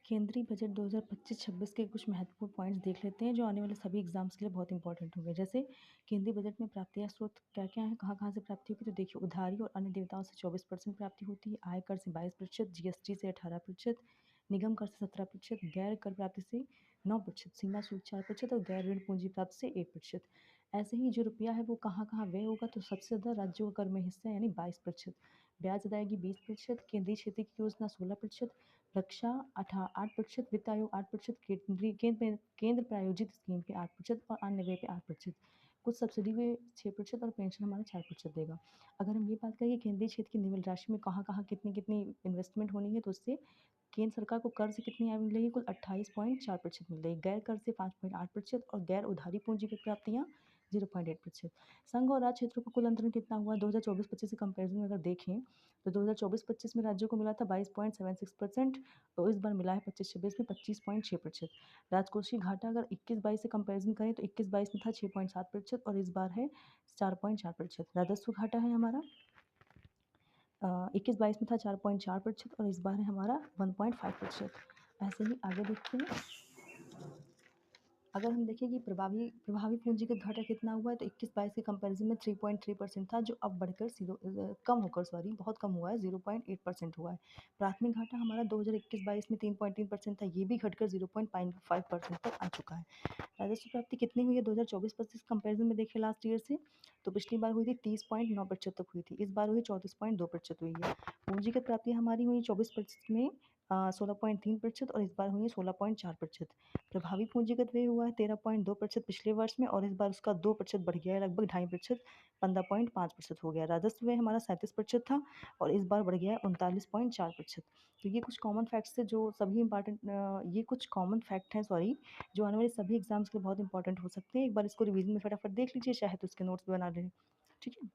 केंद्रीय बजट 2025-26 के कुछ महत्वपूर्ण पॉइंट्स देख लेते हैं जो आने वाले सभी एग्जाम्स के लिए बहुत इंपॉर्टेंट होंगे। जैसे केंद्रीय बजट में प्राप्तियां स्रोत क्या-क्या हैं, कहाँ-कहाँ से प्राप्ति होगी, तो देखिए उधारी और अन्य देयताओं से 24% प्राप्ति होती है, आयकर से 22%, जीएसटी से 18%, निगम कर से 17%, गैर कर प्राप्ति से 9%, सीमा शुल्क 4% और गैर ऋण पूंजी प्राप्ति से 1%। ऐसे ही जो रुपया है वो कहाँ-कहाँ व्यय होगा, तो सबसे ज़्यादा राज्यों का कर में हिस्सा यानी 22%, ब्याज अदायगी 20%, केंद्रीय क्षेत्र की योजना 16%, रक्षा 8%, वित्त आयोग 8%, केंद्र प्रायोजित स्कीम के 8% और अन्य व्यय पे 8%। कुछ सब्सिडी में 6% और पेंशन हमारा 4% देगा। अगर हम ये बात करें कि केंद्रीय क्षेत्र की निवल राशि में कहाँ-कहाँ कितनी-कितनी इन्वेस्टमेंट होनी है, तो उससे केंद्र सरकार को कर्ज कितनी आय मिलेगी, कुल 28.4% मिल रही, गैर कर्ज से 5.8% और गैर उधारी पूंजीगत प्राप्तियां 0.8%। संघ और राज्य क्षेत्रों का कुल अंतरण कितना हुआ 2024-25 के कंपैरिजन में अगर देखें तो 2024-25 में राज्यों को मिला था 22.76%, तो इस बार मिला है 25-26 में 25.6%। राजकोषीय घाटा अगर 21-22 से कंपैरिजन करें तो 21-22 में था 6.7% और इस बार है 4.4%। राजस्व घाटा है हमारा 21-22 में था 4.4% और इस बार है हमारा 1.5%। ऐसे ही आगे देखते हैं। अगर हम देखें कि प्रभावी प्रभावी पूंजीगत घाटा कितना हुआ है तो 21-22 के कंपैरिजन में 3.3% था, जो अब बढ़कर कम होकर बहुत कम हुआ है, 0.8% हुआ है। प्राथमिक घाटा हमारा 2021-22 में 3.3% था, ये भी घटकर 0.5% तक आ चुका है। राजस्व प्राप्ति कितनी हुई है 2024-25 कंपैरिजन में देखें लास्ट ईयर से, तो पिछली बार हुई थी 30.9% तक हुई थी, इस बार हुई 34.2% हुई है। पूंजीगत प्राप्ति हमारी हुई 24% में 16.3% और इस बार हुई है 16.4%। प्रभावी पूंजीगत व्यय हुआ है 13.2% पिछले वर्ष में और इस बार उसका 2% बढ़ गया है, लगभग 2.5%, 15.5% हो गया। राजस्व व्यय हमारा 37% था और इस बार बढ़ गया है 39.4%। तो ये कुछ कॉमन फैक्ट्स है जो सभी इंपॉर्टेंट, ये कुछ कॉमन फैक्ट हैं सॉरी, जो आने वाले सभी एग्जाम्स के लिए बहुत इंपॉर्टेंट हो सकते हैं। एक बार इसको रिवीजन में फटाफट देख लीजिए, चाहे तो उसके नोट्स भी बना लें। ठीक है।